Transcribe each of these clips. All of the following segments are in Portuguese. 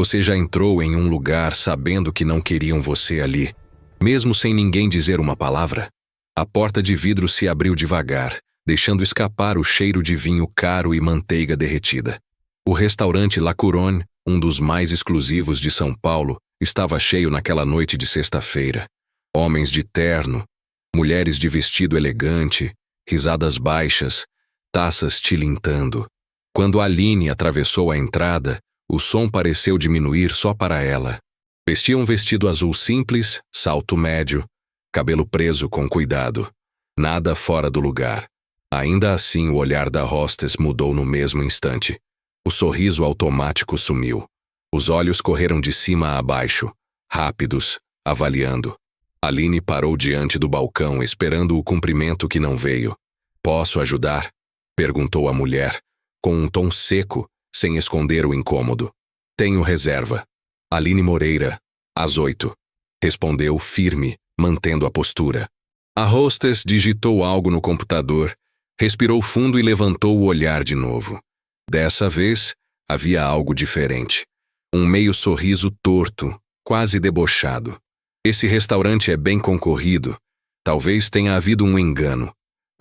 Você já entrou em um lugar sabendo que não queriam você ali, mesmo sem ninguém dizer uma palavra? A porta de vidro se abriu devagar, deixando escapar o cheiro de vinho caro e manteiga derretida. O restaurante La Couronne, um dos mais exclusivos de São Paulo, estava cheio naquela noite de sexta-feira. Homens de terno, mulheres de vestido elegante, risadas baixas, taças tilintando. Quando Aline atravessou a entrada, o som pareceu diminuir só para ela. Vestia um vestido azul simples, salto médio, cabelo preso com cuidado. Nada fora do lugar. Ainda assim, o olhar da hostess mudou no mesmo instante. O sorriso automático sumiu. Os olhos correram de cima a baixo, rápidos, avaliando. Aline parou diante do balcão, esperando o cumprimento que não veio. "Posso ajudar?" perguntou a mulher, com um tom seco, sem esconder o incômodo. "Tenho reserva." Aline Moreira, às 8. Respondeu firme, mantendo a postura. A hostess digitou algo no computador, respirou fundo e levantou o olhar de novo. Dessa vez, havia algo diferente. Um meio sorriso torto, quase debochado. "Esse restaurante é bem concorrido. Talvez tenha havido um engano",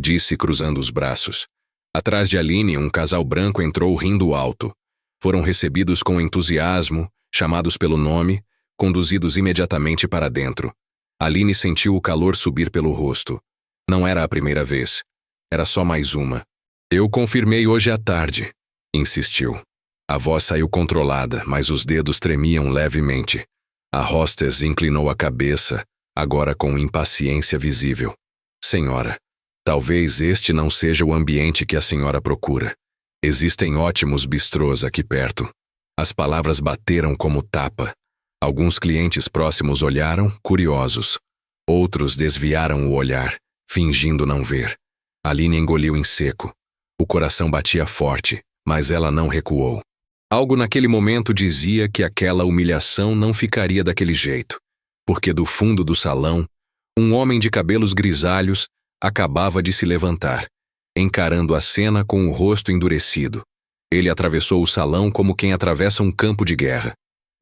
disse cruzando os braços. Atrás de Aline, um casal branco entrou rindo alto. Foram recebidos com entusiasmo, chamados pelo nome, conduzidos imediatamente para dentro. Aline sentiu o calor subir pelo rosto. Não era a primeira vez. Era só mais uma. "Eu confirmei hoje à tarde", insistiu. A voz saiu controlada, mas os dedos tremiam levemente. A hostess inclinou a cabeça, agora com impaciência visível. "Senhora, talvez este não seja o ambiente que a senhora procura. Existem ótimos bistrôs aqui perto." As palavras bateram como tapa. Alguns clientes próximos olharam, curiosos. Outros desviaram o olhar, fingindo não ver. Aline engoliu em seco. O coração batia forte, mas ela não recuou. Algo naquele momento dizia que aquela humilhação não ficaria daquele jeito, porque do fundo do salão, um homem de cabelos grisalhos acabava de se levantar, encarando a cena com o rosto endurecido. Ele atravessou o salão como quem atravessa um campo de guerra.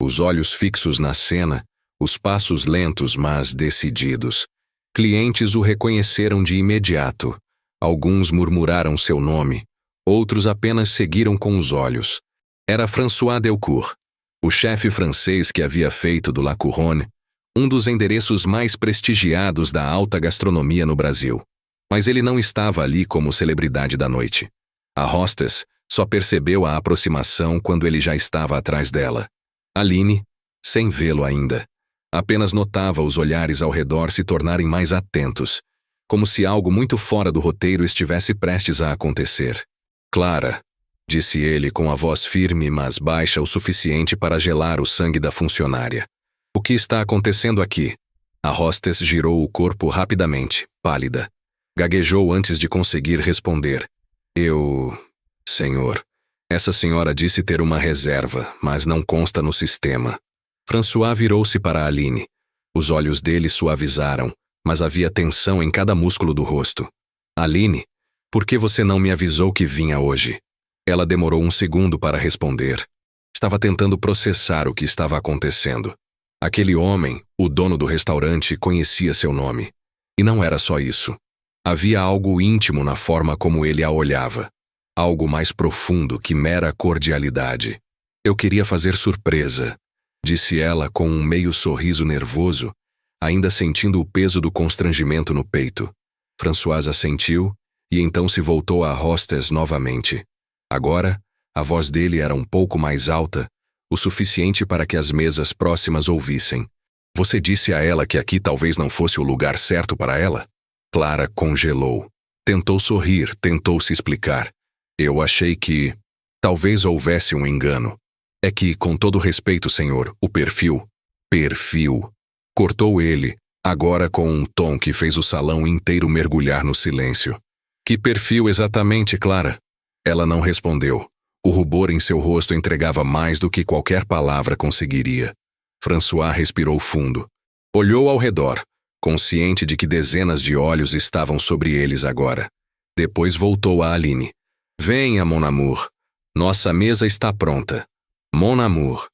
Os olhos fixos na cena, os passos lentos, mas decididos. Clientes o reconheceram de imediato. Alguns murmuraram seu nome, outros apenas seguiram com os olhos. Era François Delcourt, o chefe francês que havia feito do La Couronne um dos endereços mais prestigiados da alta gastronomia no Brasil. Mas ele não estava ali como celebridade da noite. A hostess só percebeu a aproximação quando ele já estava atrás dela. Aline, sem vê-lo ainda, apenas notava os olhares ao redor se tornarem mais atentos, como se algo muito fora do roteiro estivesse prestes a acontecer. "Clara", disse ele com a voz firme, mas baixa o suficiente para gelar o sangue da funcionária. "O que está acontecendo aqui?" A hostess girou o corpo rapidamente, pálida. Gaguejou antes de conseguir responder. Senhor, essa senhora disse ter uma reserva, mas não consta no sistema." François virou-se para Aline. Os olhos dele suavizaram, mas havia tensão em cada músculo do rosto. "Aline, por que você não me avisou que vinha hoje?" Ela demorou um segundo para responder. Estava tentando processar o que estava acontecendo. Aquele homem, o dono do restaurante, conhecia seu nome. E não era só isso. Havia algo íntimo na forma como ele a olhava. Algo mais profundo que mera cordialidade. "Eu queria fazer surpresa", disse ela com um meio sorriso nervoso, ainda sentindo o peso do constrangimento no peito. François assentiu e então se voltou à hostess novamente. Agora, a voz dele era um pouco mais alta, o suficiente para que as mesas próximas ouvissem. "Você disse a ela que aqui talvez não fosse o lugar certo para ela?" Clara congelou. Tentou sorrir, tentou se explicar. "Eu achei que talvez houvesse um engano. É que, com todo respeito, senhor, o perfil..." "Perfil", cortou ele, agora com um tom que fez o salão inteiro mergulhar no silêncio. "Que perfil exatamente, Clara?" Ela não respondeu. O rubor em seu rosto entregava mais do que qualquer palavra conseguiria. François respirou fundo. Olhou ao redor, consciente de que dezenas de olhos estavam sobre eles agora. Depois voltou a Aline. "Venha, mon amour. Nossa mesa está pronta." "Mon amour."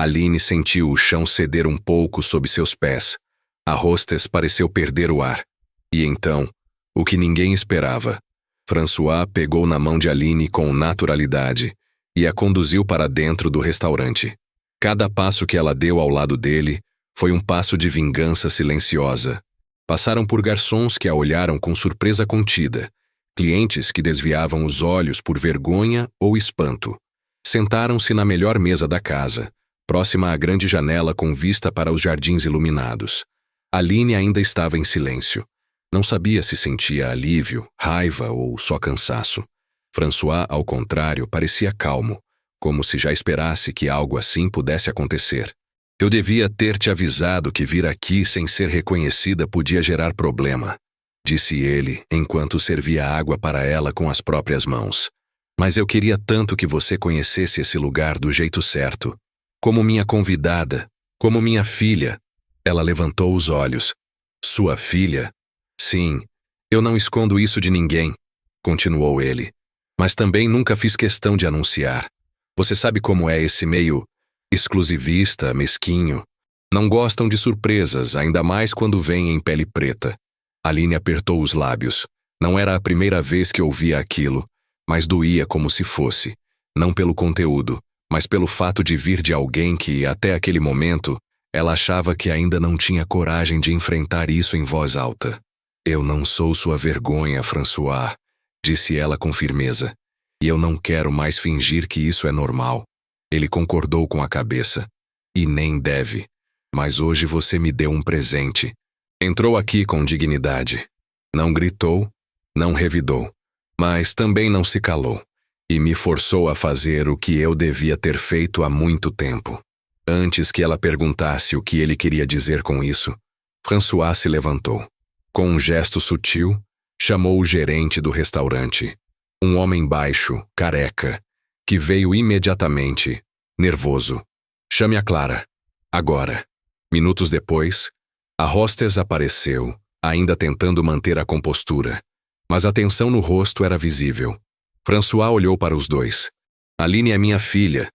Aline sentiu o chão ceder um pouco sob seus pés. A hostess pareceu perder o ar. E então, o que ninguém esperava, François pegou na mão de Aline com naturalidade e a conduziu para dentro do restaurante. Cada passo que ela deu ao lado dele foi um passo de vingança silenciosa. Passaram por garçons que a olharam com surpresa contida, clientes que desviavam os olhos por vergonha ou espanto. Sentaram-se na melhor mesa da casa, próxima à grande janela com vista para os jardins iluminados. Aline ainda estava em silêncio. Não sabia se sentia alívio, raiva ou só cansaço. François, ao contrário, parecia calmo, como se já esperasse que algo assim pudesse acontecer. Eu devia ter te avisado que vir aqui sem ser reconhecida podia gerar problema, disse ele, enquanto servia água para ela com as próprias mãos. Mas eu queria tanto que você conhecesse esse lugar do jeito certo. Como minha convidada, como minha filha. Ela levantou os olhos. Sua filha? Sim, eu não escondo isso de ninguém, continuou ele. Mas também nunca fiz questão de anunciar. Você sabe como é esse meio exclusivista, mesquinho. Não gostam de surpresas, ainda mais quando vêm em pele preta. Aline apertou os lábios. Não era a primeira vez que ouvia aquilo, mas doía como se fosse, não pelo conteúdo, mas pelo fato de vir de alguém que, até aquele momento, ela achava que ainda não tinha coragem de enfrentar isso em voz alta. Eu não sou sua vergonha, François, disse ela com firmeza. E eu não quero mais fingir que isso é normal. Ele concordou com a cabeça. E nem deve. Mas hoje você me deu um presente. Entrou aqui com dignidade. Não gritou, não revidou, mas também não se calou. E me forçou a fazer o que eu devia ter feito há muito tempo. Antes que ela perguntasse o que ele queria dizer com isso, François se levantou. Com um gesto sutil, chamou o gerente do restaurante. Um homem baixo, careca, que veio imediatamente, nervoso. Chame a Clara. Agora. Minutos depois, a hostess apareceu, ainda tentando manter a compostura. Mas a tensão no rosto era visível. François olhou para os dois. Aline é minha filha,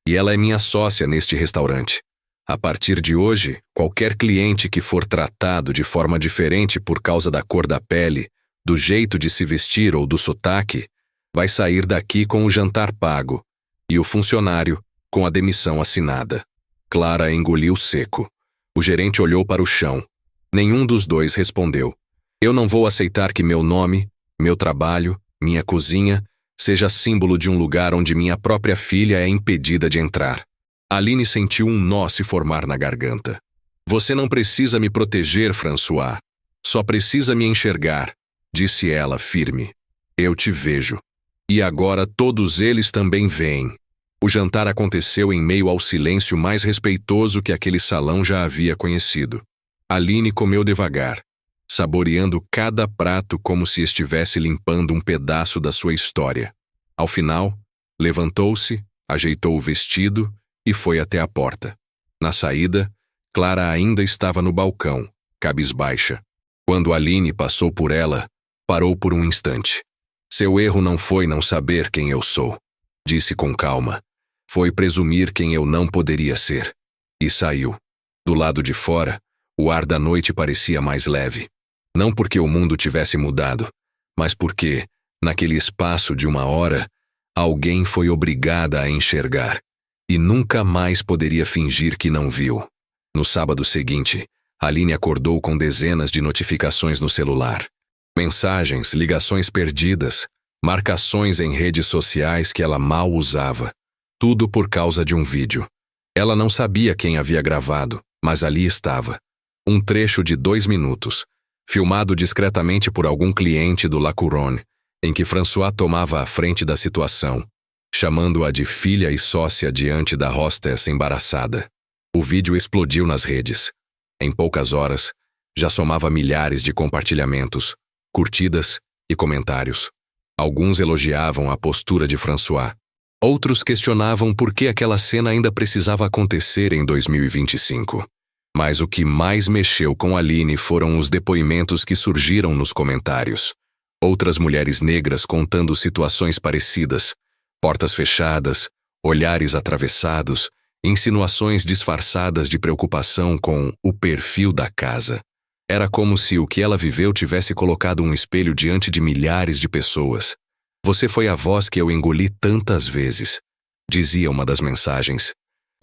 e ela é minha sócia neste restaurante. A partir de hoje, qualquer cliente que for tratado de forma diferente por causa da cor da pele, do jeito de se vestir ou do sotaque, vai sair daqui com o jantar pago, e o funcionário com a demissão assinada. Clara engoliu seco. O gerente olhou para o chão. Nenhum dos dois respondeu. Eu não vou aceitar que meu nome, meu trabalho, minha cozinha, seja símbolo de um lugar onde minha própria filha é impedida de entrar. Aline sentiu um nó se formar na garganta. Você não precisa me proteger, François. Só precisa me enxergar, disse ela firme. Eu te vejo. E agora todos eles também veem. O jantar aconteceu em meio ao silêncio mais respeitoso que aquele salão já havia conhecido. Aline comeu devagar, saboreando cada prato como se estivesse limpando um pedaço da sua história. Ao final, levantou-se, ajeitou o vestido e foi até a porta. Na saída, Clara ainda estava no balcão, cabisbaixa. Quando Aline passou por ela, parou por um instante. Seu erro não foi não saber quem eu sou, disse com calma. Foi presumir quem eu não poderia ser. E saiu. Do lado de fora, o ar da noite parecia mais leve. Não porque o mundo tivesse mudado, mas porque, naquele espaço de uma hora, alguém foi obrigada a enxergar. E nunca mais poderia fingir que não viu. No sábado seguinte, Aline acordou com dezenas de notificações no celular. Mensagens, ligações perdidas, marcações em redes sociais que ela mal usava. Tudo por causa de um vídeo. Ela não sabia quem havia gravado, mas ali estava. Um trecho de 2 minutos, filmado discretamente por algum cliente do La Couronne, em que François tomava a frente da situação, chamando-a de filha e sócia diante da hostess embaraçada. O vídeo explodiu nas redes. Em poucas horas, já somava milhares de compartilhamentos, curtidas e comentários. Alguns elogiavam a postura de François. Outros questionavam por que aquela cena ainda precisava acontecer em 2025. Mas o que mais mexeu com Aline foram os depoimentos que surgiram nos comentários. Outras mulheres negras contando situações parecidas, portas fechadas, olhares atravessados insinuações disfarçadas de preocupação com o perfil da casa. Era como se o que ela viveu tivesse colocado um espelho diante de milhares de pessoas. Você foi a voz que eu engoli tantas vezes, dizia uma das mensagens.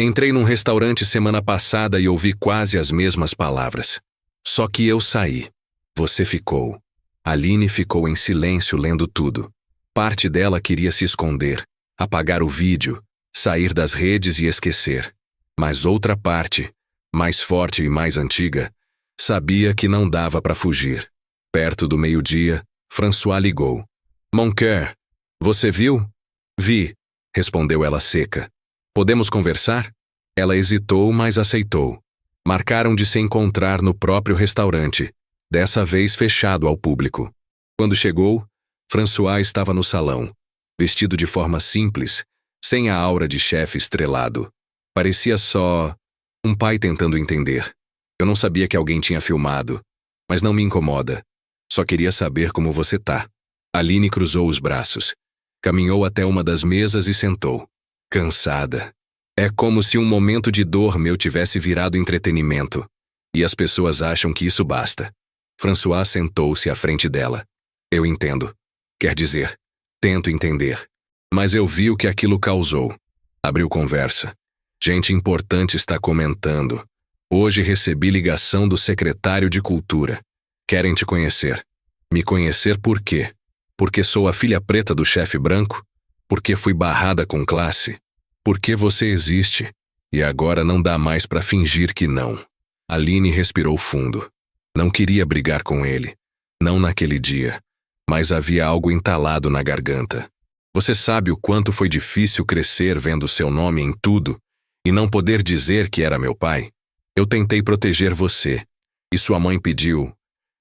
Entrei num restaurante semana passada e ouvi quase as mesmas palavras. Só que eu saí. Você ficou. Aline ficou em silêncio lendo tudo. Parte dela queria se esconder, apagar o vídeo, sair das redes e esquecer. Mas outra parte, mais forte e mais antiga, sabia que não dava para fugir. Perto do meio-dia, François ligou. Mon cœur, você viu? Vi, respondeu ela seca. Podemos conversar? Ela hesitou, mas aceitou. Marcaram de se encontrar no próprio restaurante, dessa vez fechado ao público. Quando chegou, François estava no salão, vestido de forma simples, sem a aura de chefe estrelado. Parecia só um pai tentando entender. Eu não sabia que alguém tinha filmado, mas não me incomoda. Só queria saber como você tá. Aline cruzou os braços. Caminhou até uma das mesas e sentou. Cansada. É como se um momento de dor meu tivesse virado entretenimento. E as pessoas acham que isso basta. François sentou-se à frente dela. Eu entendo. Quer dizer, tento entender. Mas eu vi o que aquilo causou. Abriu conversa. Gente importante está comentando. Hoje recebi ligação do secretário de Cultura. Querem te conhecer. Me conhecer por quê? Porque sou a filha preta do chefe branco? Porque fui barrada com classe? Porque você existe. E agora não dá mais para fingir que não. Aline respirou fundo. Não queria brigar com ele. Não naquele dia. Mas havia algo entalado na garganta. Você sabe o quanto foi difícil crescer vendo seu nome em tudo e não poder dizer que era meu pai? Eu tentei proteger você. E sua mãe pediu.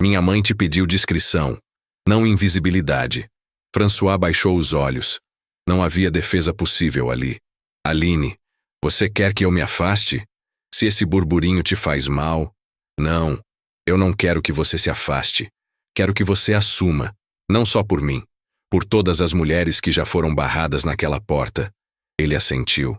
Minha mãe te pediu discrição, não invisibilidade. François baixou os olhos. Não havia defesa possível ali. Aline, você quer que eu me afaste? Se esse burburinho te faz mal? Não, eu não quero que você se afaste. Quero que você assuma, não só por mim, por todas as mulheres que já foram barradas naquela porta. Ele assentiu.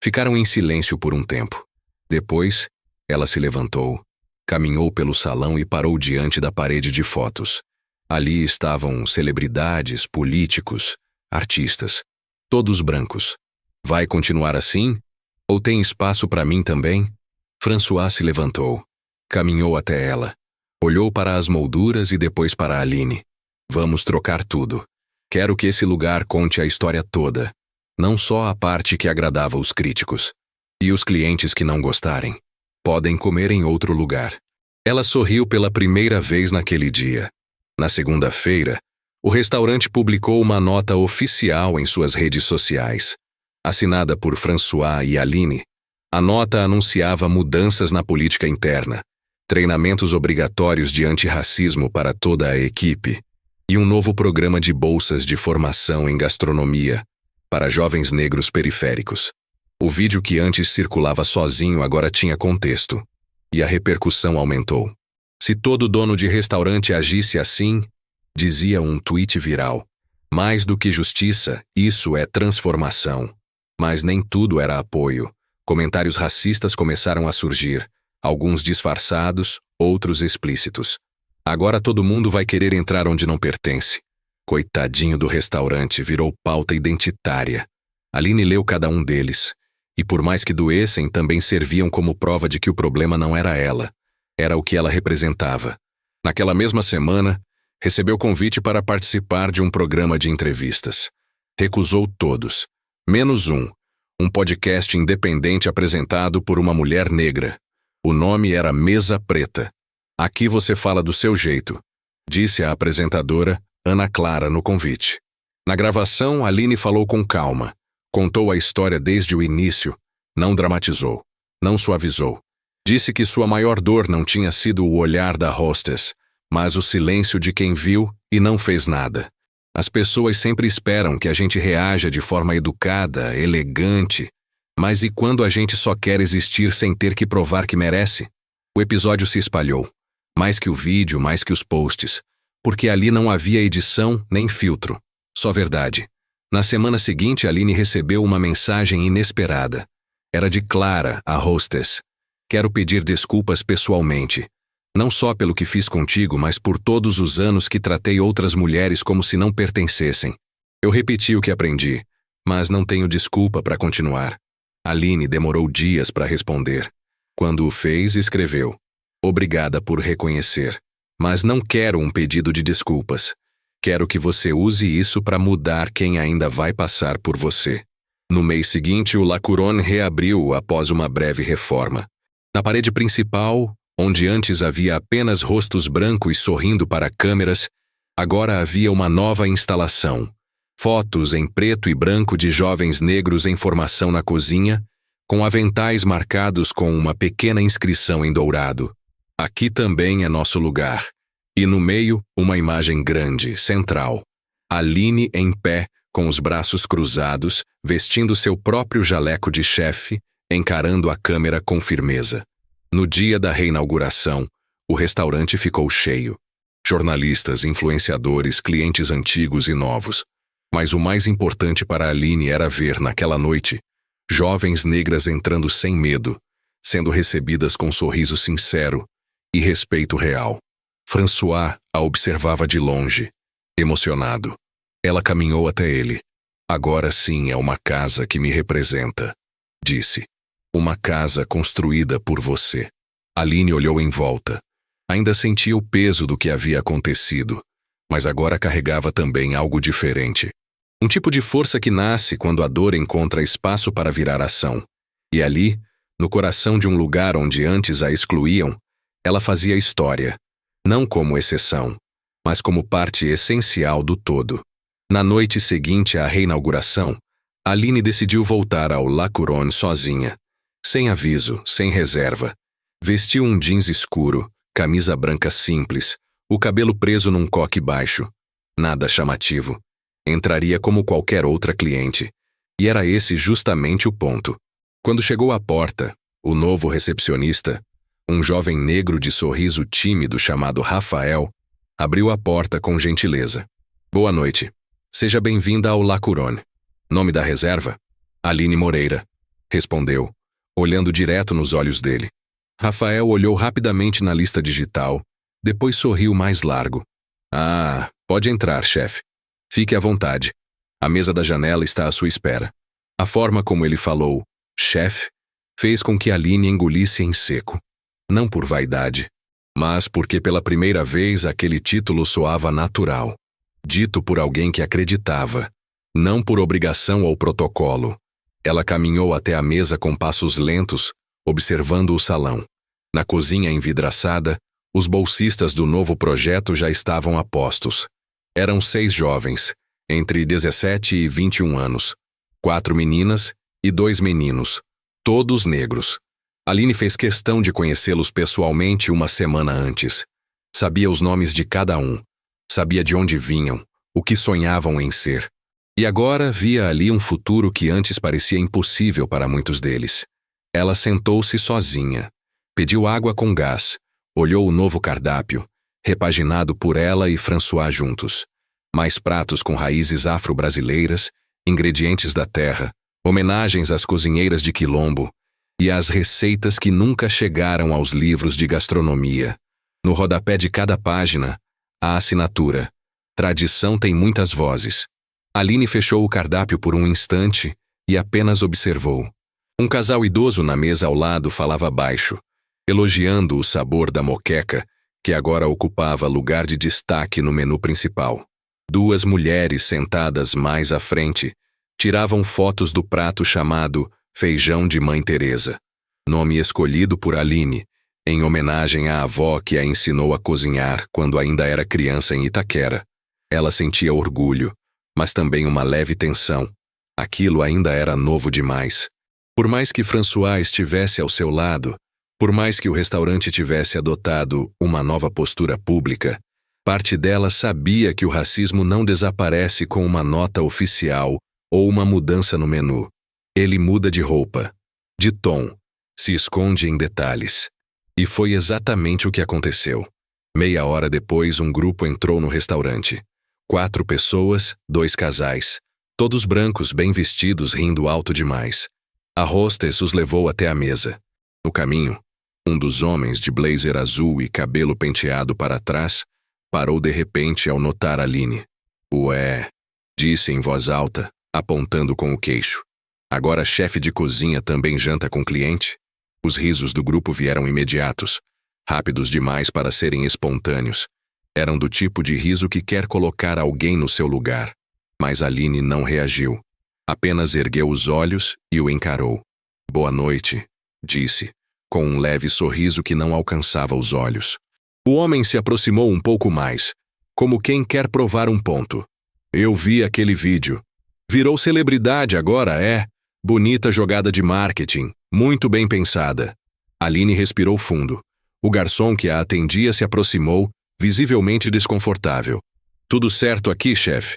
Ficaram em silêncio por um tempo. Depois, ela se levantou, caminhou pelo salão e parou diante da parede de fotos. Ali estavam celebridades, políticos, artistas, todos brancos. Vai continuar assim? Ou tem espaço para mim também? François se levantou, caminhou até ela, olhou para as molduras e depois para Aline. Vamos trocar tudo. Quero que esse lugar conte a história toda, não só a parte que agradava os críticos. E os clientes que não gostarem podem comer em outro lugar. Ela sorriu pela primeira vez naquele dia. Na segunda-feira, o restaurante publicou uma nota oficial em suas redes sociais. Assinada por François e Aline, a nota anunciava mudanças na política interna, treinamentos obrigatórios de antirracismo para toda a equipe e um novo programa de bolsas de formação em gastronomia para jovens negros periféricos. O vídeo que antes circulava sozinho agora tinha contexto, e a repercussão aumentou. Se todo dono de restaurante agisse assim, dizia um tweet viral, mais do que justiça, isso é transformação. Mas nem tudo era apoio. Comentários racistas começaram a surgir, alguns disfarçados, outros explícitos. Agora todo mundo vai querer entrar onde não pertence. Coitadinho do restaurante, virou pauta identitária. Aline leu cada um deles. E por mais que doessem, também serviam como prova de que o problema não era ela. Era o que ela representava. Naquela mesma semana, recebeu convite para participar de um programa de entrevistas. Recusou todos, menos um podcast independente apresentado por uma mulher negra. O nome era Mesa Preta. Aqui você fala do seu jeito, disse a apresentadora Ana Clara no convite. Na gravação, Aline falou com calma. Contou a história desde o início, não dramatizou, não suavizou. Disse que sua maior dor não tinha sido o olhar da hostess, mas o silêncio de quem viu e não fez nada. As pessoas sempre esperam que a gente reaja de forma educada, elegante, mas e quando a gente só quer existir sem ter que provar que merece? O episódio se espalhou, mais que o vídeo, mais que os posts, porque ali não havia edição nem filtro, só verdade. Na semana seguinte, Aline recebeu uma mensagem inesperada. Era de Clara, a hostess. Quero pedir desculpas pessoalmente. Não só pelo que fiz contigo, mas por todos os anos que tratei outras mulheres como se não pertencessem. Eu repeti o que aprendi, mas não tenho desculpa para continuar. Aline demorou dias para responder. Quando o fez, escreveu: Obrigada por reconhecer, mas não quero um pedido de desculpas. Quero que você use isso para mudar quem ainda vai passar por você. No mês seguinte, o La Couronne reabriu após uma breve reforma. Na parede principal, onde antes havia apenas rostos brancos sorrindo para câmeras, agora havia uma nova instalação. Fotos em preto e branco de jovens negros em formação na cozinha, com aventais marcados com uma pequena inscrição em dourado. Aqui também é nosso lugar. E no meio, uma imagem grande, central. Aline em pé, com os braços cruzados, vestindo seu próprio jaleco de chefe, encarando a câmera com firmeza. No dia da reinauguração, o restaurante ficou cheio. Jornalistas, influenciadores, clientes antigos e novos. Mas o mais importante para Aline era ver, naquela noite, jovens negras entrando sem medo, sendo recebidas com sorriso sincero e respeito real. François a observava de longe, emocionado. Ela caminhou até ele. Agora sim é uma casa que me representa, disse. Uma casa construída por você. Aline olhou em volta. Ainda sentia o peso do que havia acontecido, mas agora carregava também algo diferente. Um tipo de força que nasce quando a dor encontra espaço para virar ação. E ali, no coração de um lugar onde antes a excluíam, ela fazia história, não como exceção, mas como parte essencial do todo. Na noite seguinte à reinauguração, Aline decidiu voltar ao La Couronne sozinha, sem aviso, sem reserva. Vestiu um jeans escuro, camisa branca simples, o cabelo preso num coque baixo. Nada chamativo. Entraria como qualquer outra cliente. E era esse justamente o ponto. Quando chegou à porta, o novo recepcionista, um jovem negro de sorriso tímido chamado Rafael, abriu a porta com gentileza. Boa noite. Seja bem-vinda ao La Couronne. Nome da reserva? Aline Moreira, respondeu, olhando direto nos olhos dele. Rafael olhou rapidamente na lista digital, depois sorriu mais largo. Ah, pode entrar, chefe. Fique à vontade. A mesa da janela está à sua espera. A forma como ele falou, chefe, fez com que Aline engolisse em seco. Não por vaidade, mas porque pela primeira vez aquele título soava natural. Dito por alguém que acreditava, não por obrigação ou protocolo. Ela caminhou até a mesa com passos lentos, observando o salão. Na cozinha envidraçada, os bolsistas do novo projeto já estavam a postos. Eram 6 jovens, entre 17 e 21 anos. 4 meninas e 2 meninos, todos negros. Aline fez questão de conhecê-los pessoalmente uma semana antes. Sabia os nomes de cada um. Sabia de onde vinham, o que sonhavam em ser. E agora via ali um futuro que antes parecia impossível para muitos deles. Ela sentou-se sozinha. Pediu água com gás. Olhou o novo cardápio, repaginado por ela e François juntos. Mais pratos com raízes afro-brasileiras, ingredientes da terra, homenagens às cozinheiras de Quilombo e às receitas que nunca chegaram aos livros de gastronomia. No rodapé de cada página, a assinatura. Tradição tem muitas vozes. Aline fechou o cardápio por um instante e apenas observou. Um casal idoso na mesa ao lado falava baixo, elogiando o sabor da moqueca, que agora ocupava lugar de destaque no menu principal. 2 mulheres sentadas mais à frente tiravam fotos do prato chamado Feijão de Mãe Teresa, nome escolhido por Aline, em homenagem à avó que a ensinou a cozinhar quando ainda era criança em Itaquera. Ela sentia orgulho, mas também uma leve tensão. Aquilo ainda era novo demais. Por mais que François estivesse ao seu lado, por mais que o restaurante tivesse adotado uma nova postura pública, parte dela sabia que o racismo não desaparece com uma nota oficial ou uma mudança no menu. Ele muda de roupa, de tom, se esconde em detalhes. E foi exatamente o que aconteceu. Meia hora depois, um grupo entrou no restaurante. 4 pessoas, 2 casais, todos brancos, bem vestidos, rindo alto demais. A hostess os levou até a mesa. No caminho, um dos homens de blazer azul e cabelo penteado para trás parou de repente ao notar Aline. Ué, disse em voz alta, apontando com o queixo. Agora chefe de cozinha também janta com cliente? Os risos do grupo vieram imediatos, rápidos demais para serem espontâneos. Eram do tipo de riso que quer colocar alguém no seu lugar. Mas Aline não reagiu. Apenas ergueu os olhos e o encarou. Boa noite, disse, com um leve sorriso que não alcançava os olhos. O homem se aproximou um pouco mais, como quem quer provar um ponto. Eu vi aquele vídeo. Virou celebridade agora, é? Bonita jogada de marketing, muito bem pensada. Aline respirou fundo. O garçom que a atendia se aproximou, visivelmente desconfortável. Tudo certo aqui, chefe?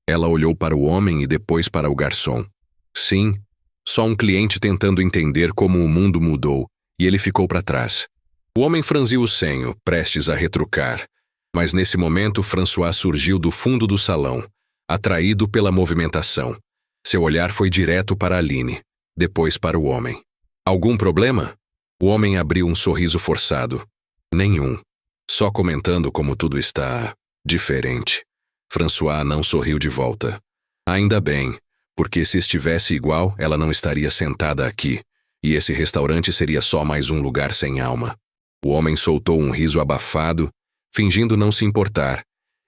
Ela olhou para o homem e depois para o garçom. Sim, só um cliente tentando entender como o mundo mudou, e ele ficou para trás. O homem franziu o senho, prestes a retrucar. Mas nesse momento François surgiu do fundo do salão, atraído pela movimentação. Seu olhar foi direto para Aline, depois para o homem. Algum problema? O homem abriu um sorriso forçado. Nenhum. Só comentando como tudo está diferente. François não sorriu de volta. Ainda bem, porque se estivesse igual, ela não estaria sentada aqui, e esse restaurante seria só mais um lugar sem alma. O homem soltou um riso abafado, fingindo não se importar,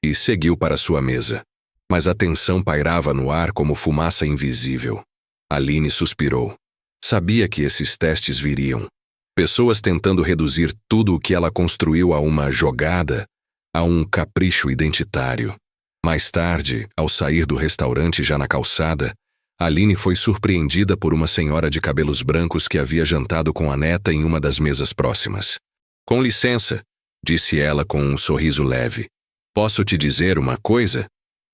e seguiu para sua mesa. Mas a tensão pairava no ar como fumaça invisível. Aline suspirou. Sabia que esses testes viriam. Pessoas tentando reduzir tudo o que ela construiu a uma jogada, a um capricho identitário. Mais tarde, ao sair do restaurante já na calçada, Aline foi surpreendida por uma senhora de cabelos brancos que havia jantado com a neta em uma das mesas próximas. Com licença, disse ela com um sorriso leve. Posso te dizer uma coisa?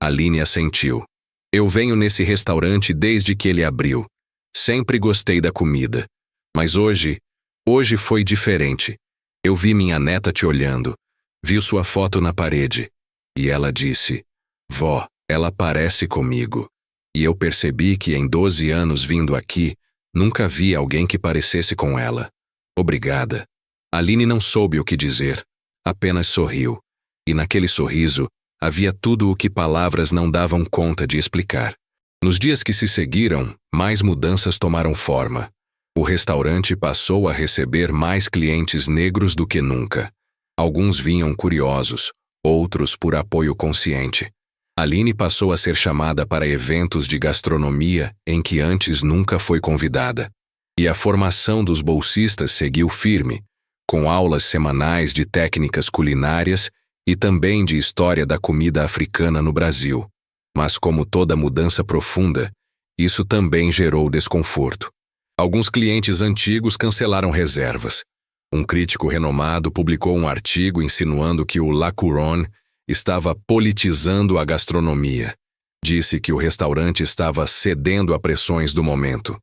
Aline assentiu. Eu venho nesse restaurante desde que ele abriu. Sempre gostei da comida. Mas hoje foi diferente. Eu vi minha neta te olhando. Vi sua foto na parede. E ela disse, vó, ela parece comigo. E eu percebi que em 12 anos vindo aqui, nunca vi alguém que parecesse com ela. Obrigada. Aline não soube o que dizer. Apenas sorriu. E naquele sorriso, havia tudo o que palavras não davam conta de explicar. Nos dias que se seguiram, mais mudanças tomaram forma. O restaurante passou a receber mais clientes negros do que nunca. Alguns vinham curiosos, outros por apoio consciente. Aline passou a ser chamada para eventos de gastronomia em que antes nunca foi convidada. E a formação dos bolsistas seguiu firme, com aulas semanais de técnicas culinárias e também de história da comida africana no Brasil. Mas como toda mudança profunda, isso também gerou desconforto. Alguns clientes antigos cancelaram reservas. Um crítico renomado publicou um artigo insinuando que o La Couronne estava politizando a gastronomia. Disse que o restaurante estava cedendo a pressões do momento.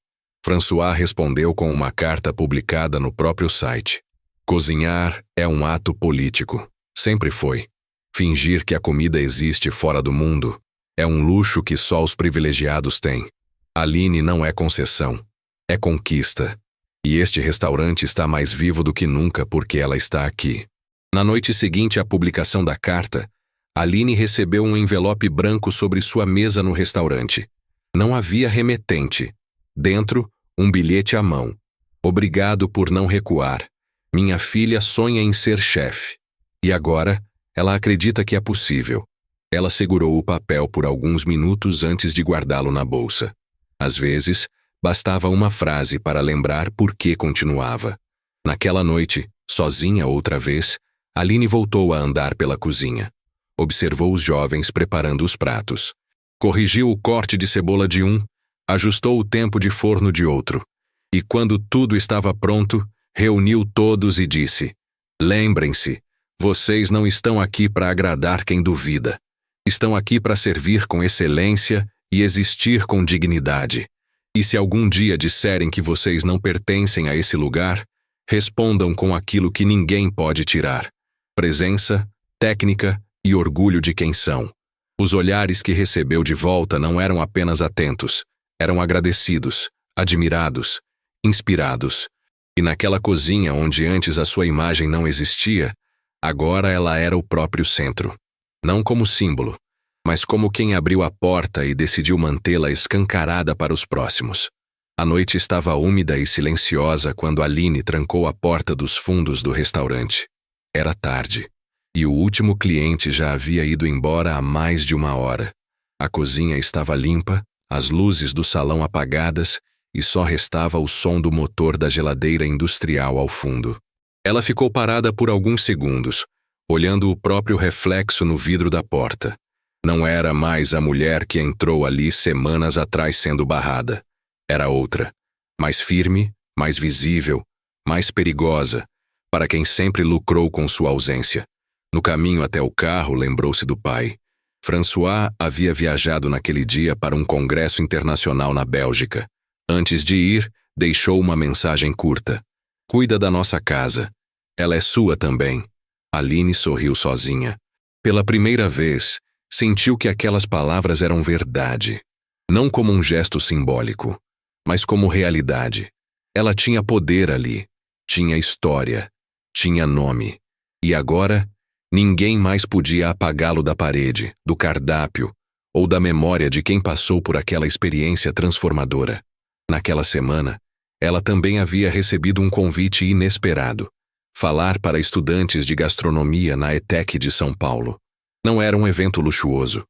François respondeu com uma carta publicada no próprio site. Cozinhar é um ato político. Sempre foi. Fingir que a comida existe fora do mundo é um luxo que só os privilegiados têm. Aline não é concessão. É conquista. E este restaurante está mais vivo do que nunca porque ela está aqui. Na noite seguinte à publicação da carta, Aline recebeu um envelope branco sobre sua mesa no restaurante. Não havia remetente. Dentro, um bilhete à mão. Obrigado por não recuar. Minha filha sonha em ser chefe. E agora, ela acredita que é possível. Ela segurou o papel por alguns minutos antes de guardá-lo na bolsa. Às vezes, bastava uma frase para lembrar por que continuava. Naquela noite, sozinha outra vez, Aline voltou a andar pela cozinha. Observou os jovens preparando os pratos. Corrigiu o corte de cebola de um, ajustou o tempo de forno de outro. E quando tudo estava pronto, reuniu todos e disse: lembrem-se, vocês não estão aqui para agradar quem duvida. Estão aqui para servir com excelência e existir com dignidade. E se algum dia disserem que vocês não pertencem a esse lugar, respondam com aquilo que ninguém pode tirar: presença, técnica e orgulho de quem são. Os olhares que recebeu de volta não eram apenas atentos, eram agradecidos, admirados, inspirados. E naquela cozinha onde antes a sua imagem não existia, agora ela era o próprio centro. Não como símbolo, mas como quem abriu a porta e decidiu mantê-la escancarada para os próximos. A noite estava úmida e silenciosa quando Aline trancou a porta dos fundos do restaurante. Era tarde, e o último cliente já havia ido embora há mais de 1 hora. A cozinha estava limpa, as luzes do salão apagadas e só restava o som do motor da geladeira industrial ao fundo. Ela ficou parada por alguns segundos, olhando o próprio reflexo no vidro da porta. Não era mais a mulher que entrou ali semanas atrás sendo barrada. Era outra, mais firme, mais visível, mais perigosa, para quem sempre lucrou com sua ausência. No caminho até o carro, lembrou-se do pai. François havia viajado naquele dia para um congresso internacional na Bélgica. Antes de ir, deixou uma mensagem curta. Cuida da nossa casa. Ela é sua também. Aline sorriu sozinha. Pela primeira vez, sentiu que aquelas palavras eram verdade. Não como um gesto simbólico, mas como realidade. Ela tinha poder ali, tinha história, tinha nome. E agora, ninguém mais podia apagá-lo da parede, do cardápio, ou da memória de quem passou por aquela experiência transformadora. Naquela semana, ela também havia recebido um convite inesperado. Falar para estudantes de gastronomia na ETEC de São Paulo. Não era um evento luxuoso.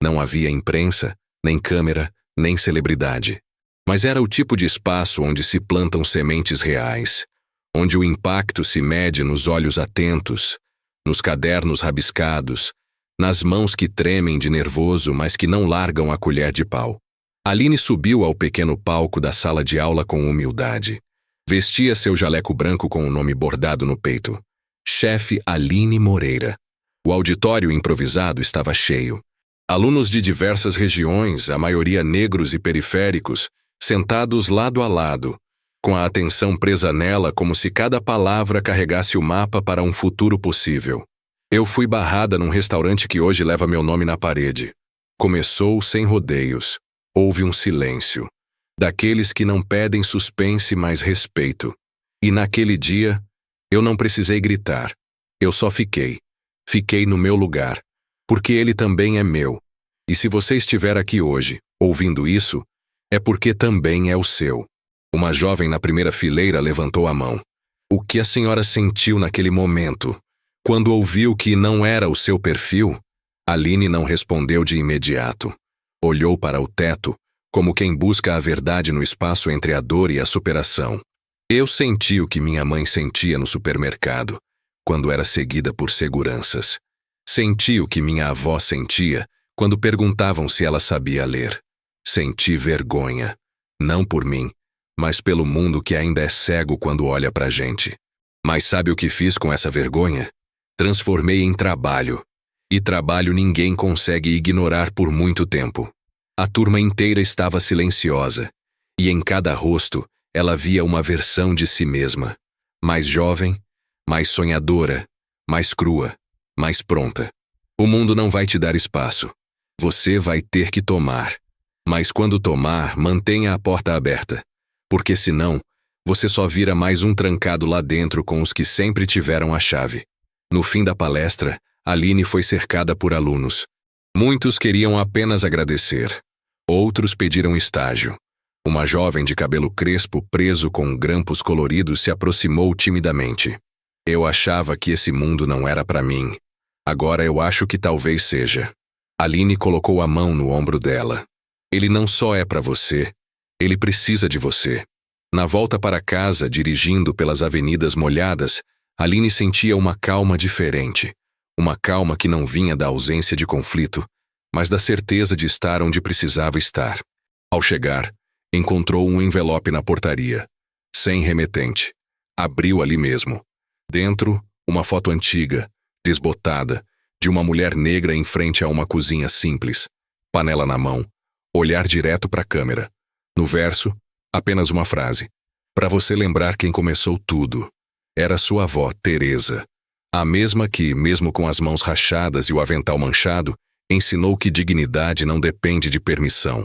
Não havia imprensa, nem câmera, nem celebridade. Mas era o tipo de espaço onde se plantam sementes reais, onde o impacto se mede nos olhos atentos, nos cadernos rabiscados, nas mãos que tremem de nervoso, mas que não largam a colher de pau. Aline subiu ao pequeno palco da sala de aula com humildade. Vestia seu jaleco branco com o nome bordado no peito. Chefe Aline Moreira. O auditório improvisado estava cheio. Alunos de diversas regiões, a maioria negros e periféricos, sentados lado a lado, com a atenção presa nela como se cada palavra carregasse o mapa para um futuro possível. Eu fui barrada num restaurante que hoje leva meu nome na parede. Começou sem rodeios. Houve um silêncio. Daqueles que não pedem suspense, mas respeito. E naquele dia, eu não precisei gritar. Eu só fiquei. Fiquei no meu lugar. Porque ele também é meu. E se você estiver aqui hoje, ouvindo isso, é porque também é o seu. Uma jovem na primeira fileira levantou a mão. O que a senhora sentiu naquele momento? Quando ouviu que não era o seu perfil? Aline não respondeu de imediato. Olhou para o teto, como quem busca a verdade no espaço entre a dor e a superação. Eu senti o que minha mãe sentia no supermercado, quando era seguida por seguranças. Senti o que minha avó sentia quando perguntavam se ela sabia ler. Senti vergonha, não por mim, mas pelo mundo que ainda é cego quando olha pra gente. Mas sabe o que fiz com essa vergonha? Transformei em trabalho. E trabalho ninguém consegue ignorar por muito tempo. A turma inteira estava silenciosa, e em cada rosto ela via uma versão de si mesma. Mais jovem, mais sonhadora, mais crua, mais pronta. O mundo não vai te dar espaço. Você vai ter que tomar. Mas quando tomar, mantenha a porta aberta. Porque senão, você só vira mais um trancado lá dentro com os que sempre tiveram a chave. No fim da palestra, Aline foi cercada por alunos. Muitos queriam apenas agradecer. Outros pediram estágio. Uma jovem de cabelo crespo preso com grampos coloridos se aproximou timidamente. Eu achava que esse mundo não era para mim. Agora eu acho que talvez seja. Aline colocou a mão no ombro dela. Ele não só é para você, ele precisa de você. Na volta para casa, dirigindo pelas avenidas molhadas, Aline sentia uma calma diferente. Uma calma que não vinha da ausência de conflito, mas da certeza de estar onde precisava estar. Ao chegar, encontrou um envelope na portaria, sem remetente. Abriu ali mesmo. Dentro, uma foto antiga, desbotada, de uma mulher negra em frente a uma cozinha simples, panela na mão, olhar direto para a câmera. No verso, apenas uma frase. Para você lembrar quem começou tudo. Era sua avó, Teresa. A mesma que, mesmo com as mãos rachadas e o avental manchado, ensinou que dignidade não depende de permissão.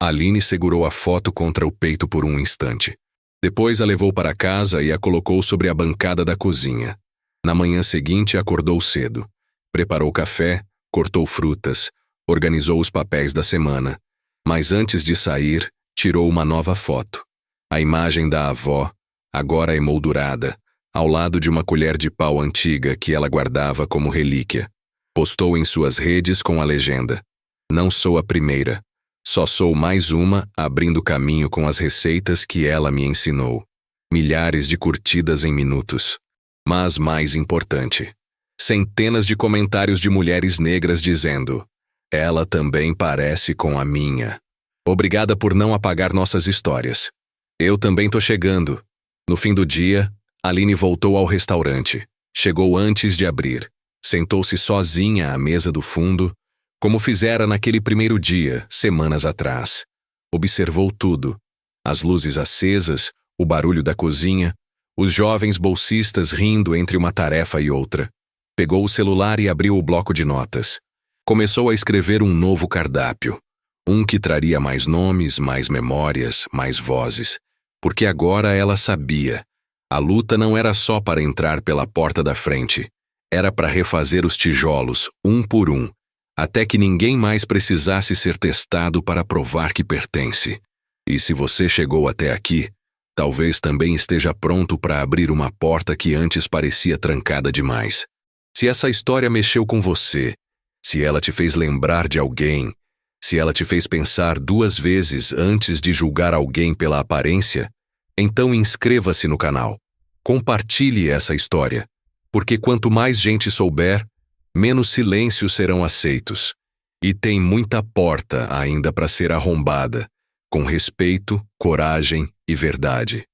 Aline segurou a foto contra o peito por um instante. Depois a levou para casa e a colocou sobre a bancada da cozinha. Na manhã seguinte acordou cedo. Preparou café, cortou frutas, organizou os papéis da semana. Mas antes de sair, tirou uma nova foto. A imagem da avó, agora emoldurada, ao lado de uma colher de pau antiga que ela guardava como relíquia. Postou em suas redes com a legenda: "Não sou a primeira. Só sou mais uma abrindo caminho com as receitas que ela me ensinou." Milhares de curtidas em minutos. Mas mais importante, centenas de comentários de mulheres negras dizendo: "Ela também parece com a minha. Obrigada por não apagar nossas histórias. Eu também tô chegando." No fim do dia, Aline voltou ao restaurante. Chegou antes de abrir. Sentou-se sozinha à mesa do fundo, como fizera naquele primeiro dia, semanas atrás. Observou tudo: as luzes acesas, o barulho da cozinha, os jovens bolsistas rindo entre uma tarefa e outra. Pegou o celular e abriu o bloco de notas. Começou a escrever um novo cardápio. Um que traria mais nomes, mais memórias, mais vozes. Porque agora ela sabia. A luta não era só para entrar pela porta da frente. Era para refazer os tijolos, um por um, até que ninguém mais precisasse ser testado para provar que pertence. E se você chegou até aqui, talvez também esteja pronto para abrir uma porta que antes parecia trancada demais. Se essa história mexeu com você, se ela te fez lembrar de alguém, se ela te fez pensar 2 vezes antes de julgar alguém pela aparência, então inscreva-se no canal. Compartilhe essa história, porque quanto mais gente souber, menos silêncios serão aceitos. E tem muita porta ainda para ser arrombada, com respeito, coragem e verdade.